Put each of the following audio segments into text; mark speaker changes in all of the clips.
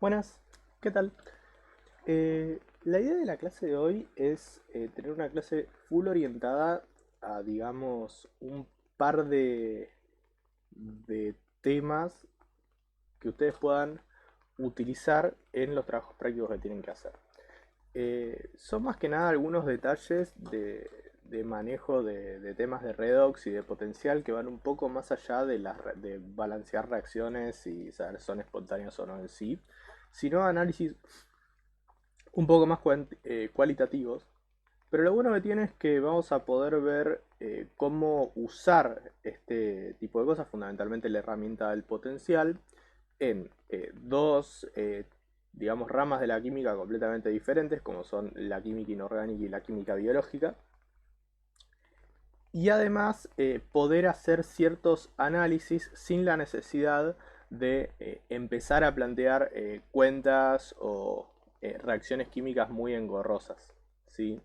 Speaker 1: Buenas, ¿qué tal? La idea de la clase de hoy es tener una clase full orientada a, digamos, un par de temas que ustedes puedan utilizar en los trabajos prácticos que tienen que hacer. Son más que nada algunos detalles de manejo de temas de redox y de potencial que van un poco más allá de balancear reacciones y saber si son espontáneas o no en sí, sino análisis un poco más cualitativos. Pero lo bueno que tiene es que vamos a poder ver cómo usar este tipo de cosas, fundamentalmente la herramienta del potencial, en dos, digamos, ramas de la química completamente diferentes, como son la química inorgánica y la química biológica. Y además poder hacer ciertos análisis sin la necesidad de empezar a plantear cuentas o reacciones químicas muy engorrosas, ¿sí?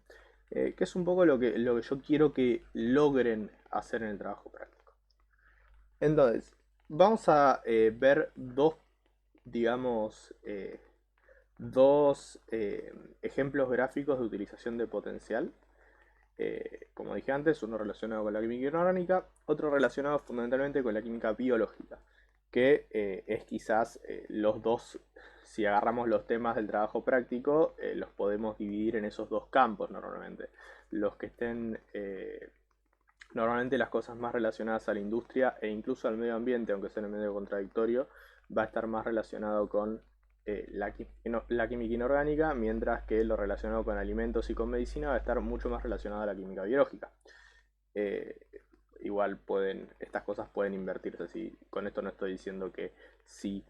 Speaker 1: Que es un poco lo que yo quiero que logren hacer en el trabajo práctico. Entonces, vamos a ver dos, digamos, dos ejemplos gráficos de utilización de potencial. Como dije antes, uno relacionado con la química inorgánica, otro relacionado fundamentalmente con la química biológica, que es quizás los dos, si agarramos los temas del trabajo práctico, los podemos dividir en esos dos campos normalmente. Los que estén, normalmente las cosas más relacionadas a la industria e incluso al medio ambiente, aunque sea en medio contradictorio, va a estar más relacionado con la química inorgánica, mientras que lo relacionado con alimentos y con medicina va a estar mucho más relacionado a la química biológica. Eh, Igual estas cosas pueden invertirse. ¿Sí? Con esto no estoy diciendo que si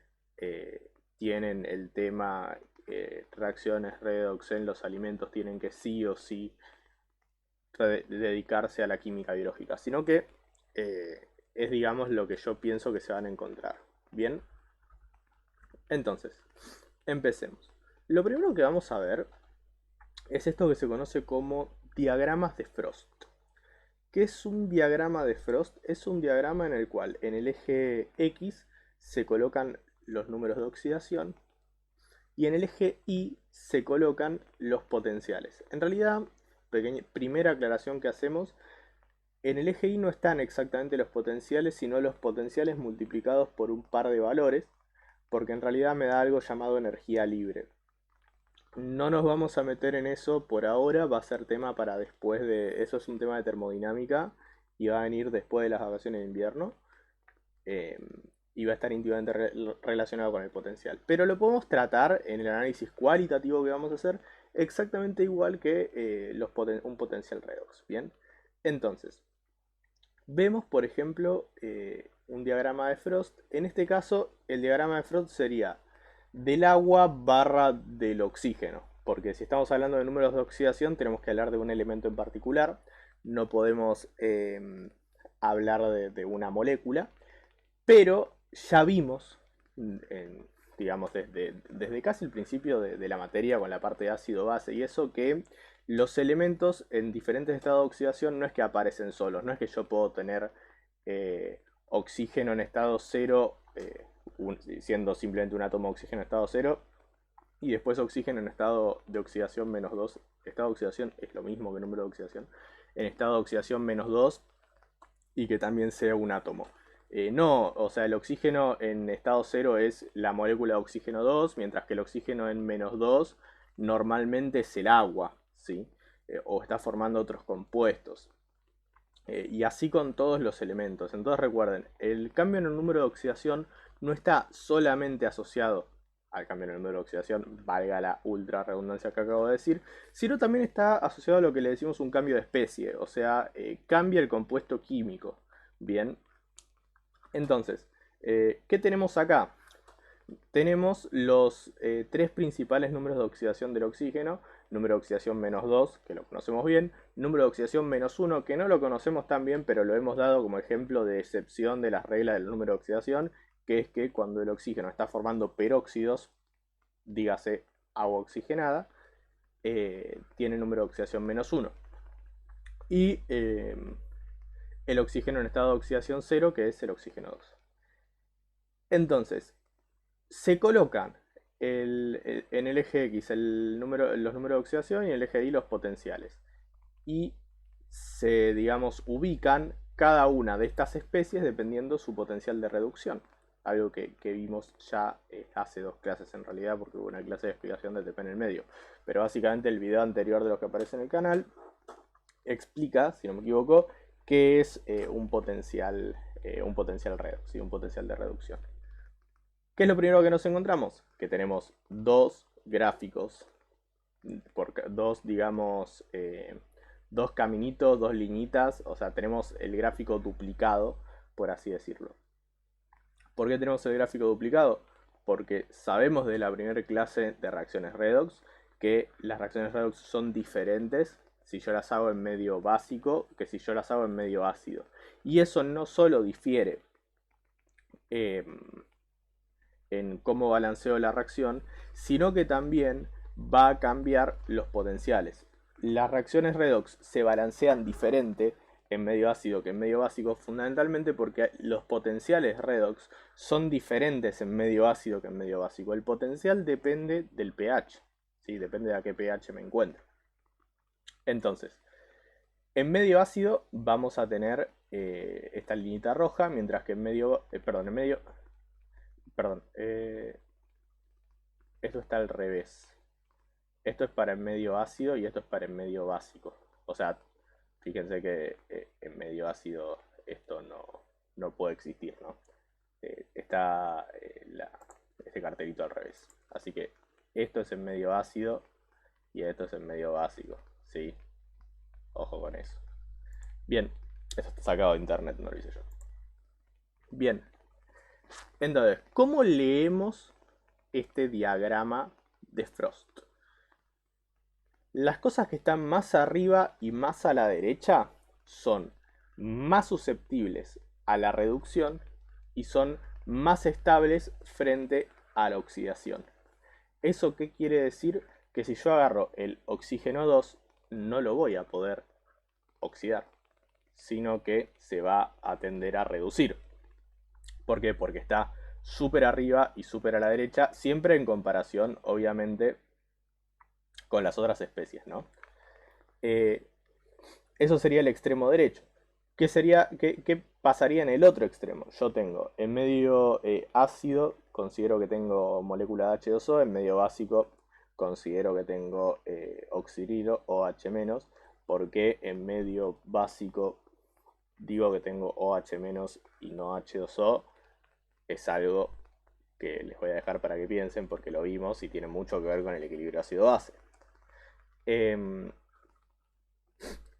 Speaker 1: tienen el tema reacciones redox en los alimentos, tienen que sí o sí dedicarse a la química biológica, sino que es, digamos, lo que yo pienso que se van a encontrar. Bien, entonces, empecemos. Lo primero que vamos a ver es esto que se conoce como diagramas de Frost. ¿Qué es un diagrama de Frost? Es un diagrama en el cual en el eje X se colocan los números de oxidación y en el eje Y se colocan los potenciales. En realidad, primera aclaración que hacemos, en el eje Y no están exactamente los potenciales, sino los potenciales multiplicados por un par de valores, porque en realidad me da algo llamado energía libre. No nos vamos a meter en eso por ahora, va a ser tema para después de... Eso es un tema de termodinámica y va a venir después de las vacaciones de invierno eh, y va a estar íntimamente relacionado con el potencial. Pero lo podemos tratar en el análisis cualitativo que vamos a hacer exactamente igual que un potencial redox. Bien, entonces, vemos por ejemplo un diagrama de Frost. En este caso, el diagrama de Frost sería del agua barra del oxígeno. Porque si estamos hablando de números de oxidación, tenemos que hablar de un elemento en particular. No podemos hablar de una molécula. Pero ya vimos, digamos, desde casi el principio de la materia con la parte de ácido-base y eso, que los elementos en diferentes estados de oxidación no es que aparecen solos, no es que yo puedo tener oxígeno en estado cero, siendo simplemente un átomo de oxígeno en estado cero, y después oxígeno en estado de oxidación menos 2. Estado de oxidación es lo mismo que número de oxidación. En estado de oxidación menos 2 y que también sea un átomo. No, o sea, el oxígeno en estado cero es la molécula de oxígeno 2, mientras que el oxígeno en menos 2 normalmente es el agua, ¿sí? O está formando otros compuestos. Y así con todos los elementos. Entonces recuerden, el cambio en el número de oxidación no está solamente asociado al cambio en el número de oxidación, valga la ultra redundancia que acabo de decir, sino también está asociado a lo que le decimos un cambio de especie, o sea, cambia el compuesto químico. Bien, entonces, ¿qué tenemos acá? Tenemos los tres principales números de oxidación del oxígeno. Número de oxidación menos 2, que lo conocemos bien. Número de oxidación menos 1, que no lo conocemos tan bien, pero lo hemos dado como ejemplo de excepción de las reglas del número de oxidación, que es que cuando el oxígeno está formando peróxidos, dígase agua oxigenada, tiene número de oxidación menos 1. Y el oxígeno en estado de oxidación cero, que es el oxígeno 2. Entonces, se colocan en el eje X los números de oxidación y en el eje Y los potenciales. Y se, digamos, ubican cada una de estas especies dependiendo su potencial de reducción. Algo que vimos ya hace 2 clases en realidad, porque hubo una clase de explicación de TP en el medio. Pero básicamente el video anterior de los que aparece en el canal explica, si no me equivoco, qué es un potencial redox, ¿sí? Un potencial de reducción. ¿Qué es lo primero que nos encontramos? Que tenemos dos gráficos, digamos, dos caminitos, dos liñitas, o sea, tenemos el gráfico duplicado, por así decirlo. ¿Por qué tenemos el gráfico duplicado? Porque sabemos de la primera clase de reacciones redox que las reacciones redox son diferentes si yo las hago en medio básico que si yo las hago en medio ácido. Y eso no solo difiere en cómo balanceo la reacción, sino que también va a cambiar los potenciales. Las reacciones redox se balancean diferente en medio ácido que en medio básico, fundamentalmente porque los potenciales redox son diferentes en medio ácido que en medio básico. El potencial depende del pH, ¿sí? Depende de a qué pH me encuentro. Entonces, en medio ácido vamos a tener esta linita roja, mientras que en medio, esto está al revés. Esto es para en medio ácido y esto es para en medio básico. O sea, fíjense que en medio ácido esto no puede existir, ¿no? Está este cartelito al revés. Así que esto es en medio ácido y esto es en medio básico, ¿sí? Ojo con eso. Bien, eso está sacado de internet, no lo hice yo. Bien, entonces, ¿cómo leemos este diagrama de Frost? Las cosas que están más arriba y más a la derecha son más susceptibles a la reducción y son más estables frente a la oxidación. ¿Eso qué quiere decir? Que si yo agarro el oxígeno 2 no lo voy a poder oxidar, sino que se va a tender a reducir. ¿Por qué? Porque está súper arriba y súper a la derecha, siempre en comparación, obviamente, con las otras especies, ¿no? Eso sería el extremo derecho. ¿Qué pasaría en el otro extremo? Yo tengo en medio ácido, considero que tengo molécula de H2O, en medio básico considero que tengo oxidilo OH-, porque en medio básico digo que tengo OH- y no H2O, es algo que les voy a dejar para que piensen porque lo vimos y tiene mucho que ver con el equilibrio ácido-base.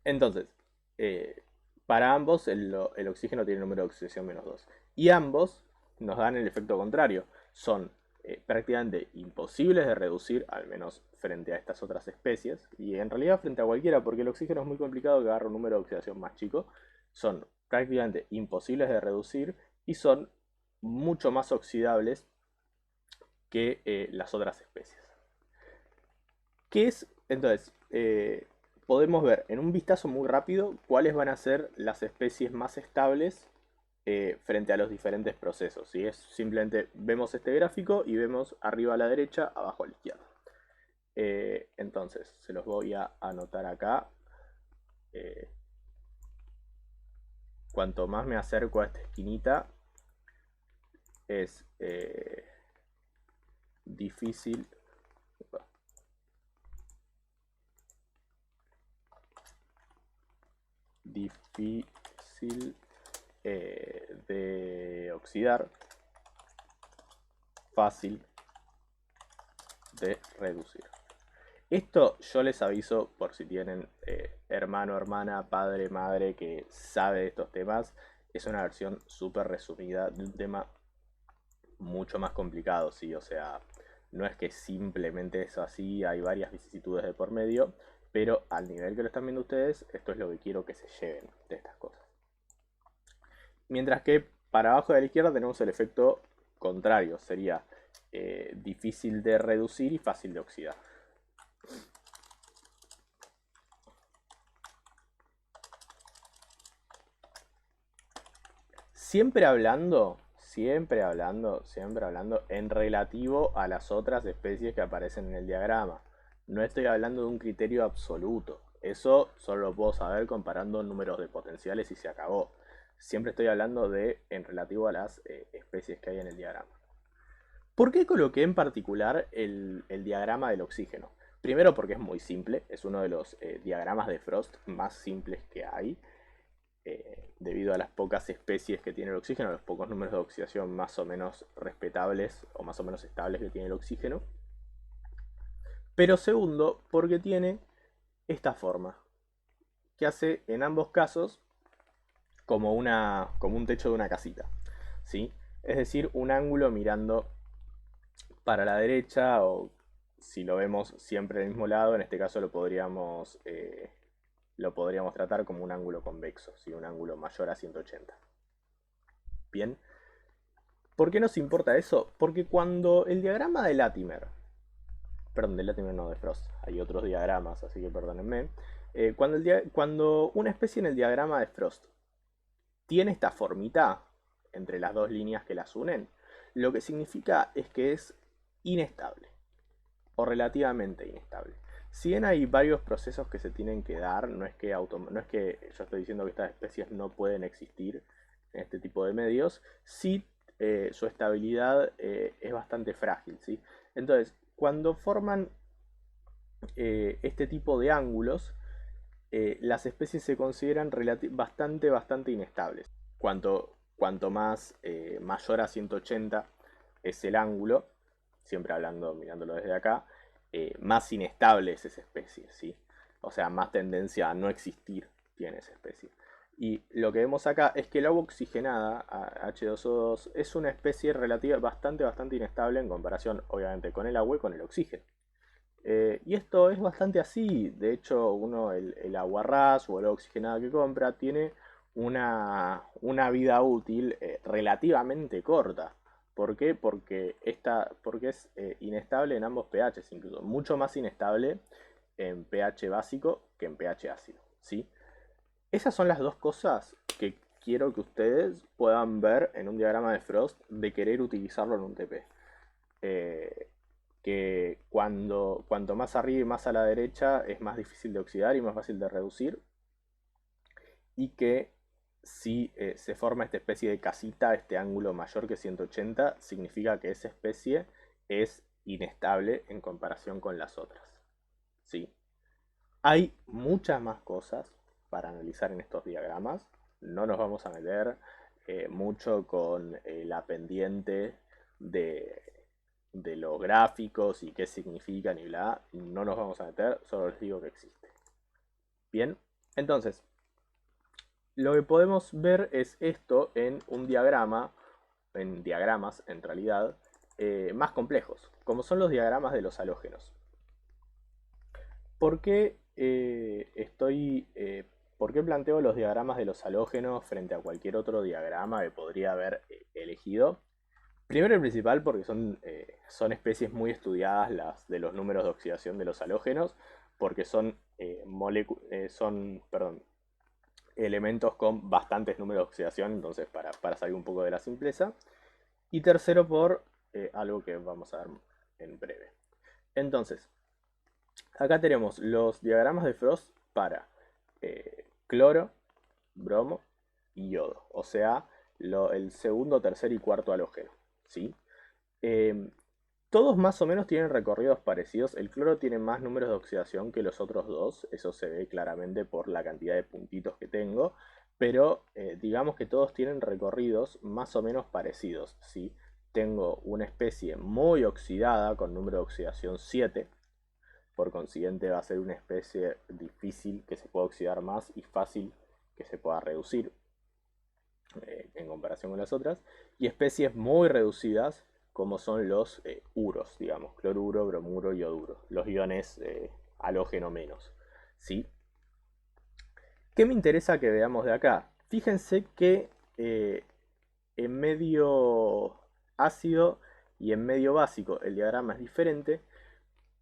Speaker 1: Entonces, para ambos el oxígeno tiene el número de oxidación -2. Y ambos nos dan el efecto contrario. Son prácticamente imposibles de reducir, al menos frente a estas otras especies. Y en realidad frente a cualquiera, porque el oxígeno es muy complicado que agarre un número de oxidación más chico. Son prácticamente imposibles de reducir y son mucho más oxidables que las otras especies. ¿Qué es? Entonces, podemos ver en un vistazo muy rápido cuáles van a ser las especies más estables frente a los diferentes procesos. ¿Sí? Es simplemente vemos este gráfico y vemos arriba a la derecha, abajo a la izquierda. Entonces, se los voy a anotar acá. Cuanto más me acerco a esta esquinita, es difícil. Difícil de oxidar, fácil de reducir. Esto yo les aviso por si tienen hermano, hermana, padre, madre que sabe de estos temas. Es una versión súper resumida de un tema mucho más complicado, ¿sí? O sea, no es que simplemente es así, hay varias vicisitudes de por medio, pero al nivel que lo están viendo ustedes, esto es lo que quiero que se lleven de estas cosas. Mientras que para abajo de la izquierda tenemos el efecto contrario, sería difícil de reducir y fácil de oxidar. siempre hablando en relativo a las otras especies que aparecen en el diagrama. No estoy hablando de un criterio absoluto. Eso solo lo puedo saber comparando números de potenciales y se acabó. Siempre estoy hablando de en relativo a las especies que hay en el diagrama. ¿Por qué coloqué en particular el diagrama del oxígeno? Primero porque es muy simple, es uno de los diagramas de Frost más simples que hay, debido a las pocas especies que tiene el oxígeno, los pocos números de oxidación más o menos respetables o más o menos estables que tiene el oxígeno. Pero segundo, porque tiene esta forma, que hace en ambos casos como un techo de una casita, ¿sí? Es decir, un ángulo mirando para la derecha, o si lo vemos siempre del mismo lado, en este caso lo podríamos tratar como un ángulo convexo, ¿sí? Un ángulo mayor a 180. Bien, ¿por qué nos importa eso? Porque cuando el diagrama de Latimer, perdón, de Latimer no, de Frost, hay otros diagramas, así que perdónenme, cuando una especie en el diagrama de Frost tiene esta formita entre las dos líneas que las unen, lo que significa es que es inestable o relativamente inestable. Si bien hay varios procesos que se tienen que dar, no es que yo estoy diciendo que estas especies no pueden existir en este tipo de medios, sí su estabilidad es bastante frágil, ¿sí? Entonces, cuando forman este tipo de ángulos, las especies se consideran bastante inestables. Cuanto más mayor a 180 es el ángulo, siempre mirándolo desde acá, más inestable es esa especie, ¿sí? O sea, más tendencia a no existir tiene esa especie. Y lo que vemos acá es que el agua oxigenada, H2O2, es una especie bastante inestable en comparación, obviamente, con el agua y con el oxígeno. Y esto es bastante así. De hecho, el aguarrás o el agua oxigenada que compra tiene una vida útil relativamente corta. ¿Por qué? Porque es inestable en ambos pHs, incluso mucho más inestable en pH básico que en pH ácido, ¿sí? Esas son las dos cosas que quiero que ustedes puedan ver en un diagrama de Frost de querer utilizarlo en un TP. Eh, que cuanto más arriba y más a la derecha es más difícil de oxidar y más fácil de reducir, y que si se forma esta especie de casita, este ángulo mayor que 180, significa que esa especie es inestable en comparación con las otras. ¿Sí? Hay muchas más cosas para analizar en estos diagramas. No nos vamos a meter mucho con la pendiente de, de los gráficos y qué significan y bla. No nos vamos a meter, solo les digo que existe. Bien, entonces, lo que podemos ver es esto en un diagrama, en diagramas en realidad, más complejos, como son los diagramas de los halógenos. ¿Por qué por qué planteo los diagramas de los halógenos frente a cualquier otro diagrama que podría haber elegido? Primero y principal porque son especies muy estudiadas las de los números de oxidación de los halógenos, porque son elementos con bastantes números de oxidación, entonces para salir un poco de la simpleza. Y tercero por algo que vamos a ver en breve. Entonces, acá tenemos los diagramas de Frost para cloro, bromo y yodo. O sea, el segundo, tercer y cuarto halógeno. ¿Sí? Eh, Todos más o menos tienen recorridos parecidos. El cloro tiene más números de oxidación que los otros dos. Eso se ve claramente por la cantidad de puntitos que tengo. Pero digamos que todos tienen recorridos más o menos parecidos. ¿Sí? Tengo una especie muy oxidada con número de oxidación 7. Por consiguiente va a ser una especie difícil que se pueda oxidar más y fácil que se pueda reducir en comparación con las otras. Y especies muy reducidas como son los uros, digamos, cloruro, bromuro, yoduro, los iones halógeno menos. ¿Sí? ¿Qué me interesa que veamos de acá? Fíjense que en medio ácido y en medio básico el diagrama es diferente,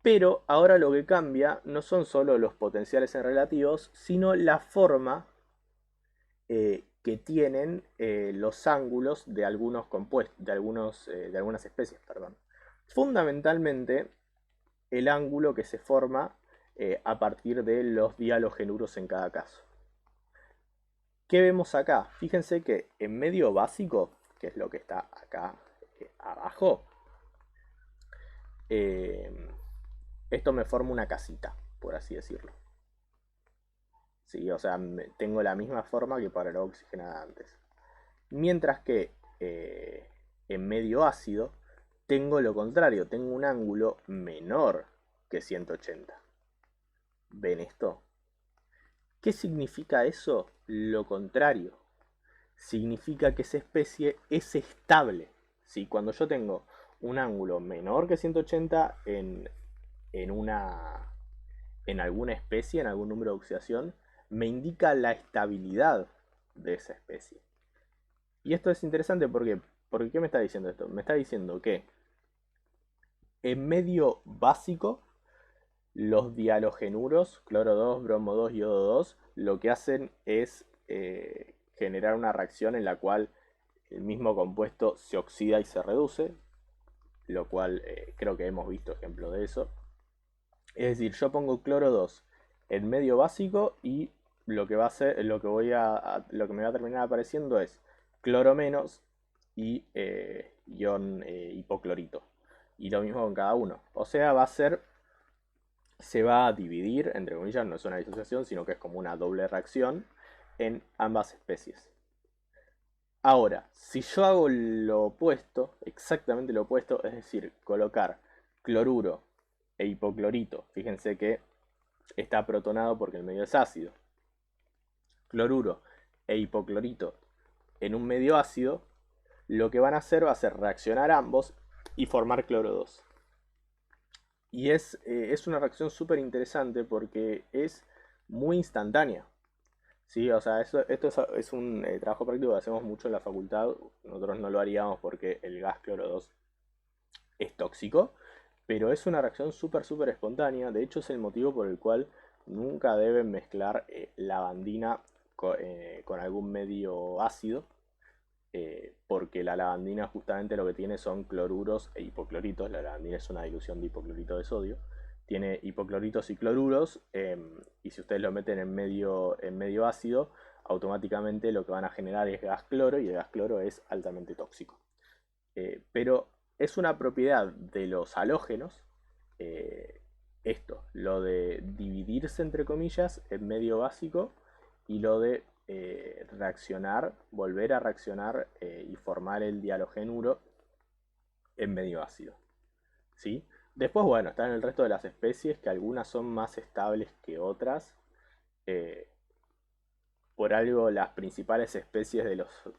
Speaker 1: pero ahora lo que cambia no son solo los potenciales en relativos, sino la forma que tienen los ángulos de algunos compuestos, de algunas especies, perdón. Fundamentalmente, el ángulo que se forma a partir de los dialogenuros en cada caso. ¿Qué vemos acá? Fíjense que en medio básico, que es lo que está acá abajo, esto me forma una casita, por así decirlo. ¿Sí? O sea, tengo la misma forma que para la oxigenada antes. Mientras que en medio ácido tengo lo contrario, tengo un ángulo menor que 180. ¿Ven esto? ¿Qué significa eso? Lo contrario. Significa que esa especie es estable. ¿Sí? Cuando yo tengo un ángulo menor que 180 en alguna especie, en algún número de oxidación, me indica la estabilidad de esa especie. Y esto es interesante porque ¿qué me está diciendo esto? Me está diciendo que en medio básico, los dialogenuros, cloro 2, bromo 2, yodo 2, lo que hacen es generar una reacción en la cual el mismo compuesto se oxida y se reduce, lo cual creo que hemos visto ejemplo de eso. Es decir, yo pongo cloro 2 en medio básico y lo que va a hacer, lo que me va a terminar apareciendo es cloro menos y ion hipoclorito. Y lo mismo con cada uno. O sea, se va a dividir, entre comillas, no es una disociación, sino que es como una doble reacción en ambas especies. Ahora, si yo hago lo opuesto, exactamente lo opuesto, es decir, colocar cloruro e hipoclorito, fíjense que está protonado porque el medio es ácido, cloruro e hipoclorito en un medio ácido, lo que van a hacer va a ser reaccionar ambos y formar cloro 2. Y es una reacción súper interesante porque es muy instantánea. Sí, o sea, esto es un trabajo práctico que hacemos mucho en la facultad. Nosotros no lo haríamos porque el gas cloro 2 es tóxico, pero es una reacción súper espontánea. De hecho, es el motivo por el cual nunca deben mezclar lavandina con algún medio ácido, porque la lavandina justamente lo que tiene son cloruros e hipocloritos. La lavandina es una dilución de hipoclorito de sodio. Tiene hipocloritos y cloruros, y si ustedes lo meten en medio ácido, automáticamente lo que van a generar es gas cloro, y el gas cloro es altamente tóxico. Pero es una propiedad de los halógenos, esto, lo de dividirse entre comillas en medio básico y lo de reaccionar, volver a reaccionar y formar el dialogenuro en medio ácido. ¿Sí? Después, bueno, están el resto de las especies, que algunas son más estables que otras. Eh, por algo las principales especies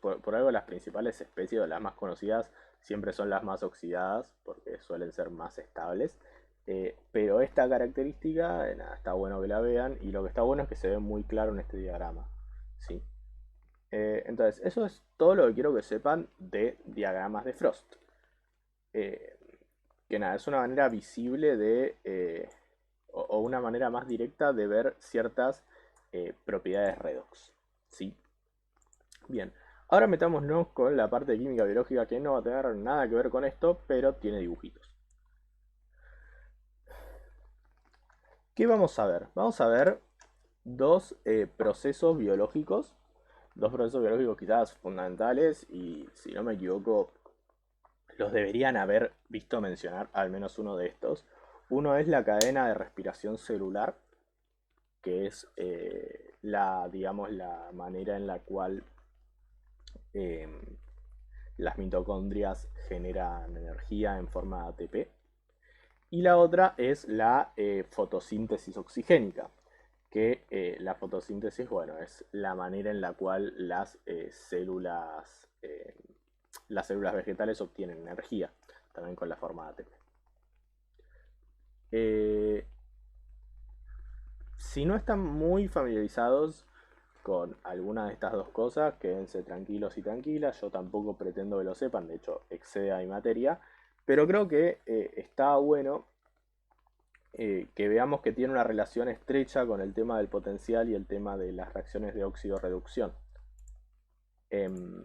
Speaker 1: por algo las principales especies o las más conocidas siempre son las más oxidadas, porque suelen ser más estables. Pero esta característica, nada, está bueno que la vean, y lo que está bueno es que se ve muy claro en este diagrama. ¿Sí? Entonces, eso es todo lo que quiero que sepan de diagramas de Frost. Eh, que nada, es una manera visible o una manera más directa de ver ciertas propiedades redox. ¿Sí? Bien, ahora metámonos con la parte de química biológica, que no va a tener nada que ver con esto, pero tiene dibujitos. ¿Qué vamos a ver? Vamos a ver dos procesos biológicos, quizás fundamentales, y si no me equivoco, los deberían haber visto mencionar al menos uno de estos. Uno es la cadena de respiración celular, que es digamos, la manera en la cual eh, las mitocondrias generan energía en forma de ATP. Y la otra es la fotosíntesis oxigénica, que la fotosíntesis, bueno, es la manera en la cual las células vegetales obtienen energía, también con la forma de ATP. Si no están muy familiarizados con alguna de estas dos cosas, quédense tranquilos y tranquilas. Yo tampoco pretendo que lo sepan, de hecho excede a mi materia, pero creo que está bueno que veamos que tiene una relación estrecha con el tema del potencial y el tema de las reacciones de óxido-reducción. Em,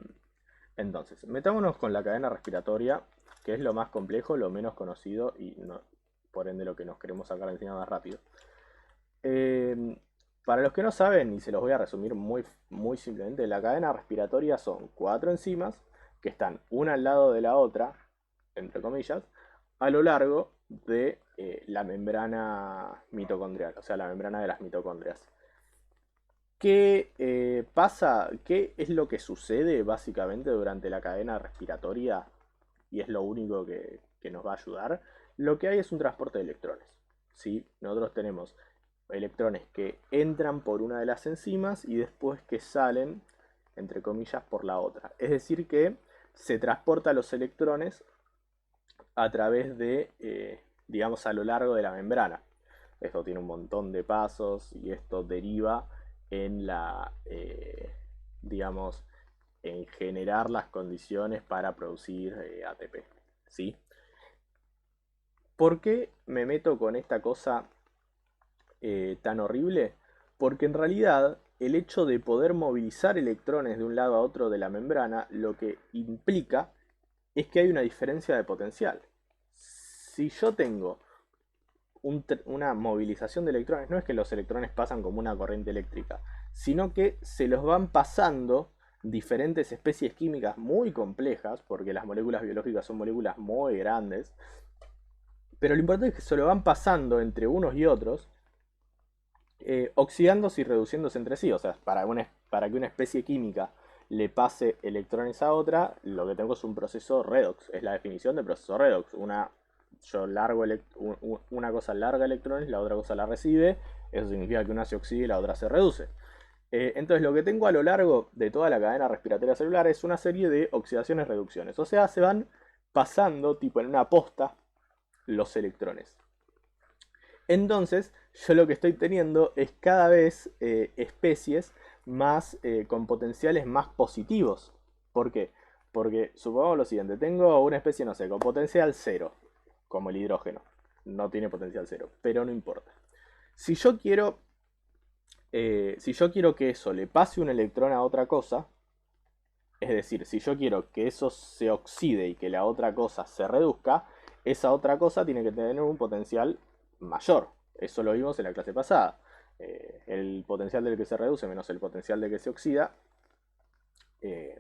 Speaker 1: entonces, metámonos con la cadena respiratoria, que es lo más complejo, lo menos conocido y por ende lo que nos queremos sacar encima más rápido. Em, para los que no saben, y se los voy a resumir muy simplemente, la cadena respiratoria son cuatro enzimas que están una al lado de la otra, entre comillas, a lo largo de la membrana mitocondrial, o sea, la membrana de las mitocondrias. ¿Qué pasa? ¿Qué es lo que sucede básicamente durante la cadena respiratoria? Y es lo único que nos va a ayudar. Lo que hay es un transporte de electrones. ¿Sí? Nosotros tenemos electrones que entran por una de las enzimas y después que salen, entre comillas, por la otra. Es decir, que se transporta los electrones a través de, digamos, a lo largo de la membrana. Esto tiene un montón de pasos y esto deriva en la, digamos, en generar las condiciones para producir ATP. ¿Sí? ¿Por qué me meto con esta cosa tan horrible? Porque en realidad el hecho de poder movilizar electrones de un lado a otro de la membrana lo que implica es que hay una diferencia de potencial. Si yo tengo una movilización de electrones, no es que los electrones pasan como una corriente eléctrica, sino que se los van pasando diferentes especies químicas muy complejas, porque las moléculas biológicas son moléculas muy grandes, pero lo importante es que se lo van pasando entre unos y otros, oxidándose y reduciéndose entre sí. O sea, para que una especie química le pase electrones a otra, lo que tengo es un proceso redox. Es la definición de proceso redox. Una cosa larga electrones, la otra cosa la recibe. Eso significa que una se oxida y la otra se reduce. Entonces lo que tengo a lo largo de toda la cadena respiratoria celular es una serie de oxidaciones-reducciones. O sea, se van pasando tipo en una posta los electrones. Entonces, yo lo que estoy teniendo es cada vez especies más con potenciales más positivos. ¿Por qué? Porque supongamos lo siguiente, tengo una especie, no sé, con potencial cero, como el hidrógeno. No tiene potencial cero, pero no importa. Si yo quiero, si yo quiero que eso le pase un electrón a otra cosa, es decir, si yo quiero que eso se oxide y que la otra cosa se reduzca, esa otra cosa tiene que tener un potencial mayor. Eso lo vimos en la clase pasada. El potencial del que se reduce menos el potencial del que se oxida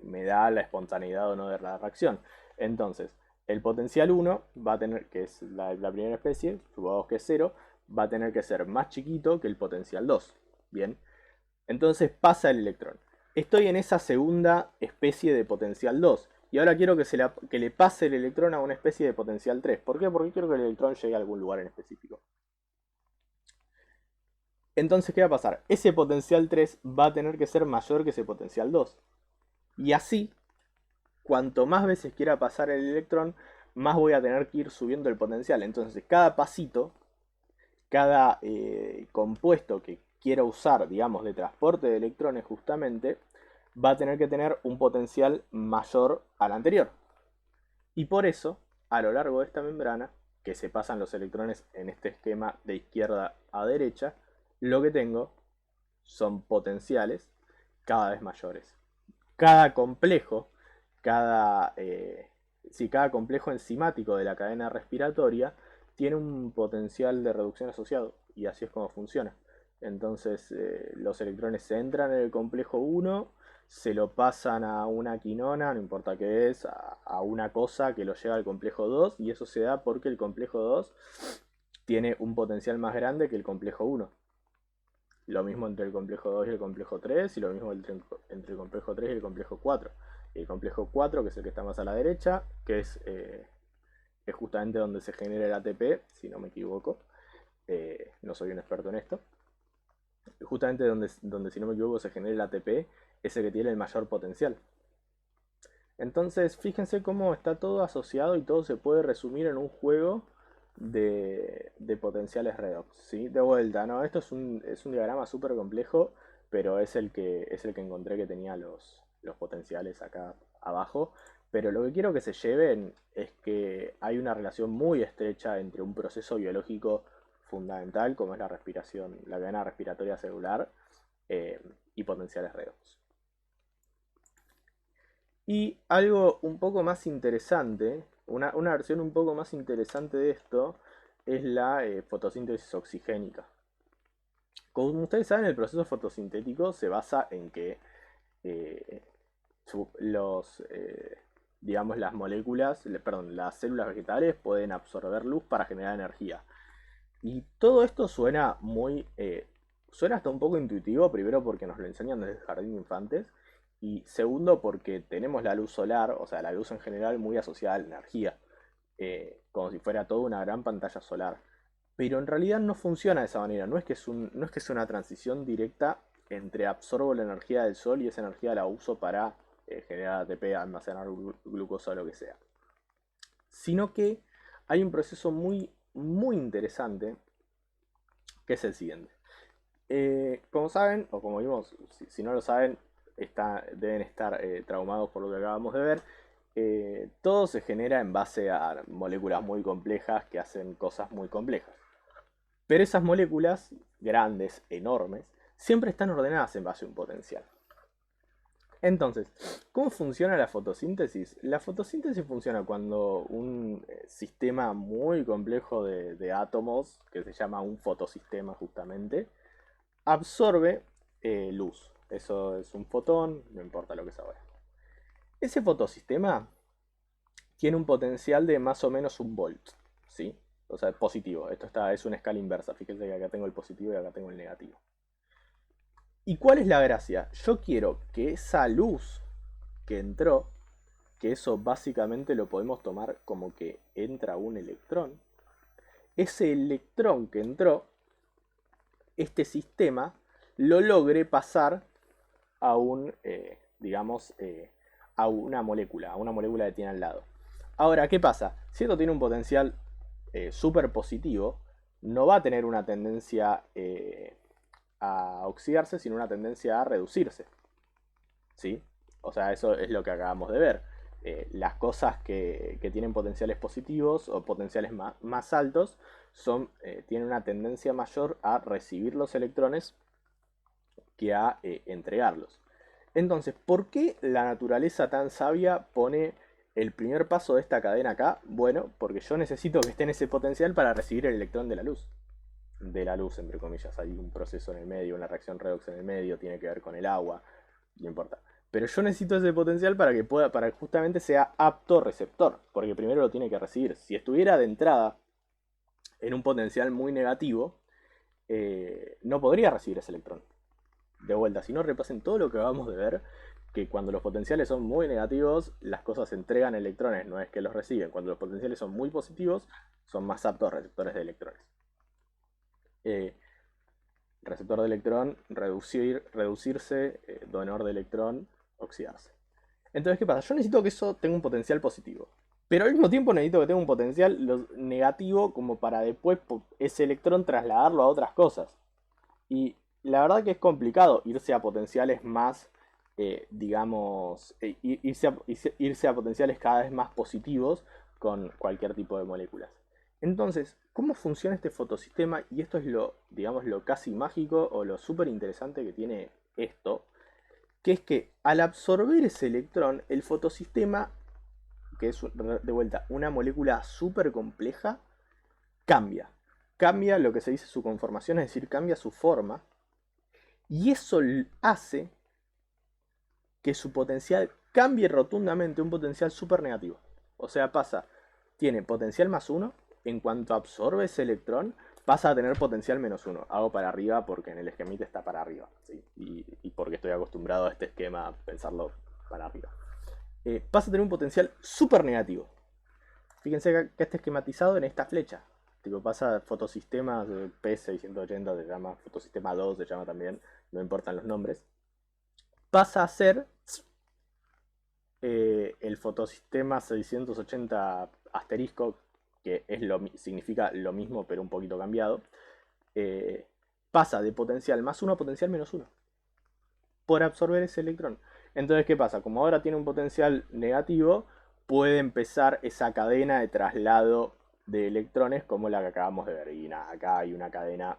Speaker 1: me da la espontaneidad o no de la reacción. Entonces, el potencial 1 va a tener, que es la primera especie, supongamos que es 0, va a tener que ser más chiquito que el potencial 2. Bien, entonces pasa el electrón. Estoy en esa segunda especie de potencial 2. Y ahora quiero que le pase el electrón a una especie de potencial 3. ¿Por qué? Porque quiero que el electrón llegue a algún lugar en específico. Entonces, ¿qué va a pasar? Ese potencial 3 va a tener que ser mayor que ese potencial 2. Y así, cuanto más veces quiera pasar el electrón, más voy a tener que ir subiendo el potencial. Entonces, cada pasito, cada compuesto que quiera usar, digamos, de transporte de electrones justamente, va a tener que tener un potencial mayor al anterior. Y por eso, a lo largo de esta membrana, que se pasan los electrones en este esquema de izquierda a derecha, lo que tengo son potenciales cada vez mayores. Cada complejo, cada, cada complejo enzimático de la cadena respiratoria tiene un potencial de reducción asociado y así es como funciona. Entonces los electrones se entran en el complejo 1, se lo pasan a una quinona, no importa qué es, a una cosa que lo lleva al complejo 2 y eso se da porque el complejo 2 tiene un potencial más grande que el complejo 1. Lo mismo entre el complejo 2 y el complejo 3 y lo mismo entre el complejo 3 y el complejo 4. Y el complejo 4, que es el que está más a la derecha, que es justamente donde se genera el ATP, si no me equivoco. No soy un experto en esto. Justamente donde, si no me equivoco, se genera el ATP, es el que tiene el mayor potencial. Entonces, fíjense cómo está todo asociado y todo se puede resumir en un juego de potenciales redox, ¿sí? De vuelta, ¿no? Esto es un diagrama súper complejo, pero es el que encontré que tenía los potenciales acá abajo. Pero lo que quiero que se lleven es que hay una relación muy estrecha entre un proceso biológico fundamental, como es la respiración, la cadena respiratoria celular, y potenciales redox. Y algo un poco más interesante, una versión un poco más interesante de esto, es la fotosíntesis oxigénica. Como ustedes saben, el proceso fotosintético se basa en que eh, los, digamos, las moléculas, perdón, las células vegetales pueden absorber luz para generar energía. Y todo esto suena suena hasta un poco intuitivo, primero porque nos lo enseñan desde el jardín de infantes, y segundo porque tenemos la luz solar, o sea, la luz en general muy asociada a la energía, como si fuera toda una gran pantalla solar. Pero en realidad no funciona de esa manera, no es que es una transición directa entre absorbo la energía del sol y esa energía la uso para generar ATP, almacenar glucosa o lo que sea. Sino que hay un proceso muy interesante que es el siguiente. Como saben, o como vimos, si no lo saben, deben estar traumados por lo que acabamos de ver. Todo se genera en base a moléculas muy complejas que hacen cosas muy complejas. Pero esas moléculas, grandes, enormes, siempre están ordenadas en base a un potencial. Entonces, ¿cómo funciona la fotosíntesis? La fotosíntesis funciona cuando un sistema muy complejo de átomos, que se llama un fotosistema justamente, absorbe luz. Eso es un fotón, no importa lo que es ahora. Ese fotosistema tiene un potencial de más o menos 1 volt, ¿sí? O sea, positivo. Es una escala inversa. Fíjense que acá tengo el positivo y acá tengo el negativo. ¿Y cuál es la gracia? Yo quiero que esa luz que entró, que eso básicamente lo podemos tomar como que entra un electrón, ese electrón que entró, este sistema lo logre pasar a digamos, a una molécula que tiene al lado. Ahora, ¿qué pasa? Si esto tiene un potencial súper positivo, no va a tener una tendencia a oxidarse, sino una tendencia a reducirse. ¿Sí? O sea, eso es lo que acabamos de ver. Las cosas que tienen potenciales positivos o potenciales más altos tienen una tendencia mayor a recibir los electrones que a entregarlos. Entonces, ¿por qué la naturaleza tan sabia pone el primer paso de esta cadena acá? Bueno, porque yo necesito que esté en ese potencial para recibir el electrón de la luz. De la luz, entre comillas. Hay un proceso en el medio, una reacción redox en el medio, tiene que ver con el agua, no importa. Pero yo necesito ese potencial para que justamente sea apto receptor, porque primero lo tiene que recibir. Si estuviera de entrada en un potencial muy negativo, no podría recibir ese electrón. De vuelta, si no repasen todo lo que acabamos de ver, que cuando los potenciales son muy negativos, las cosas entregan electrones, no es que los reciben. Cuando los potenciales son muy positivos, son más aptos receptores de electrones. Eh, receptor de electrón, reducirse, donador de electrón, oxidarse. Entonces, ¿qué pasa? Yo necesito que eso tenga un potencial positivo. Pero al mismo tiempo necesito que tenga un potencial negativo como para después ese electrón trasladarlo a otras cosas. Y la verdad que es complicado irse a potenciales más, digamos, irse a potenciales cada vez más positivos con cualquier tipo de moléculas. Entonces, ¿cómo funciona este fotosistema? Y esto es digamos, lo casi mágico o lo súper interesante que tiene esto, que es que al absorber ese electrón, el fotosistema, que es de vuelta una molécula súper compleja, cambia. Cambia lo que se dice su conformación, es decir, cambia su forma. Y eso hace que su potencial cambie rotundamente, un potencial súper negativo. O sea, tiene potencial +1, en cuanto absorbe ese electrón, pasa a tener potencial -1. Hago para arriba porque en el esquemita está para arriba, ¿sí? Y porque estoy acostumbrado a este esquema a pensarlo para arriba. Pasa a tener un potencial súper negativo. Fíjense que está esquematizado en esta flecha. Tipo, pasa fotosistemas P680, se llama, fotosistema 2 se llama también, no importan los nombres. Pasa a ser el fotosistema 680 asterisco, que significa lo mismo pero un poquito cambiado, pasa de potencial +1 a potencial -1 por absorber ese electrón. Entonces, ¿qué pasa? Como ahora tiene un potencial negativo, puede empezar esa cadena de traslado de electrones como la que acabamos de ver. Y nada, acá hay una cadena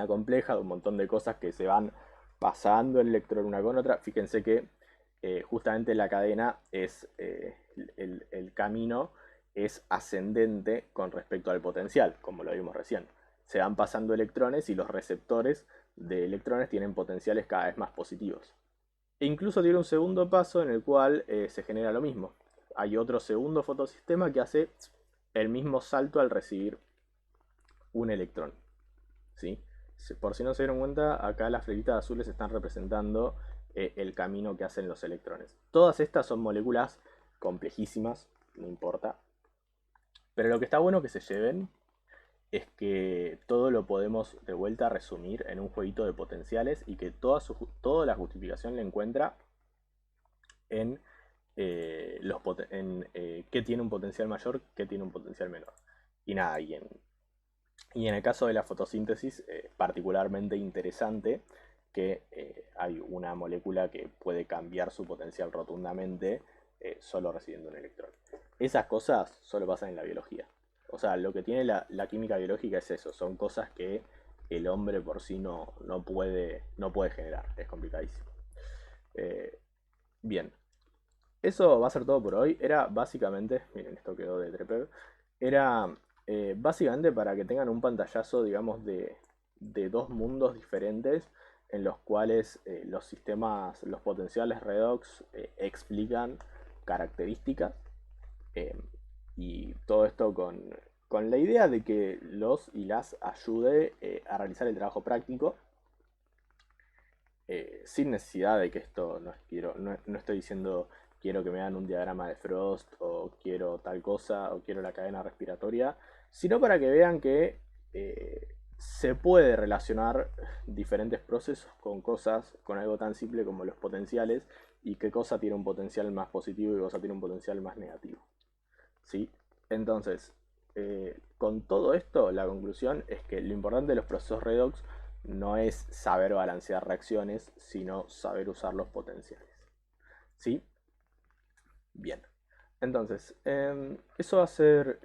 Speaker 1: compleja de un montón de cosas que se van pasando el electrón una con otra. Fíjense que justamente la cadena es, el camino es ascendente con respecto al potencial, como lo vimos recién. Se van pasando electrones y los receptores de electrones tienen potenciales cada vez más positivos. E incluso tiene un segundo paso en el cual se genera lo mismo. Hay otro segundo fotosistema que hace el mismo salto al recibir un electrón. ¿Sí? Por si no se dieron cuenta, acá las flechitas azules están representando el camino que hacen los electrones. Todas estas son moléculas complejísimas, no importa. Pero lo que está bueno que se lleven es que todo lo podemos de vuelta resumir en un jueguito de potenciales y que toda la justificación la encuentra en, qué tiene un potencial mayor, qué tiene un potencial menor. Y nada, y en el caso de la fotosíntesis, particularmente interesante que hay una molécula que puede cambiar su potencial rotundamente solo recibiendo un electrón. Esas cosas solo pasan en la biología. O sea, lo que tiene la química biológica es eso, son cosas que el hombre por sí no puede generar, es complicadísimo. Eh, bien, eso va a ser todo por hoy. Era básicamente, miren, esto quedó de Trepper. Era básicamente para que tengan un pantallazo, digamos, de dos mundos diferentes en los cuales los sistemas, los potenciales redox explican características. eh, y todo esto con la idea de que los y las ayude a realizar el trabajo práctico sin necesidad de que esto, no estoy diciendo quiero que me hagan un diagrama de Frost o quiero tal cosa o quiero la cadena respiratoria, sino para que vean que se puede relacionar diferentes procesos con cosas, con algo tan simple como los potenciales y qué cosa tiene un potencial más positivo y qué cosa tiene un potencial más negativo. ¿Sí? Entonces, con todo esto, la conclusión es que lo importante de los procesos redox no es saber balancear reacciones, sino saber usar los potenciales. ¿Sí? Bien. Entonces, eso va a ser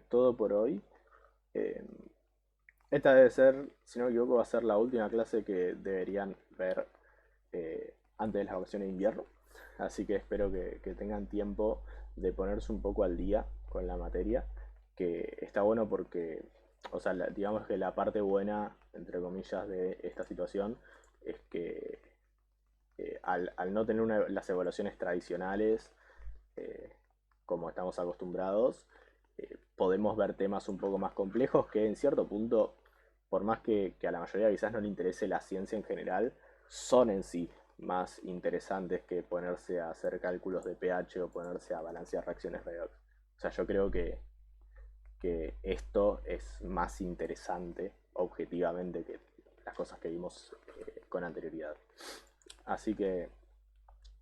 Speaker 1: todo por hoy. Em, Esta debe ser, si no me equivoco, va a ser la última clase que deberían ver antes de las vacaciones de invierno. Así que espero que tengan tiempo de ponerse un poco al día con la materia, que está bueno porque, o sea, digamos que la parte buena, entre comillas, de esta situación es que al no tener las evaluaciones tradicionales, eh, como estamos acostumbrados, podemos ver temas un poco más complejos que en cierto punto, por más que a la mayoría quizás no le interese la ciencia en general, son en sí más interesantes que ponerse a hacer cálculos de pH o ponerse a balancear reacciones redox. O sea, yo creo que esto es más interesante objetivamente que las cosas que vimos con anterioridad. Así que,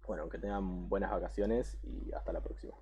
Speaker 1: bueno, que tengan buenas vacaciones y hasta la próxima.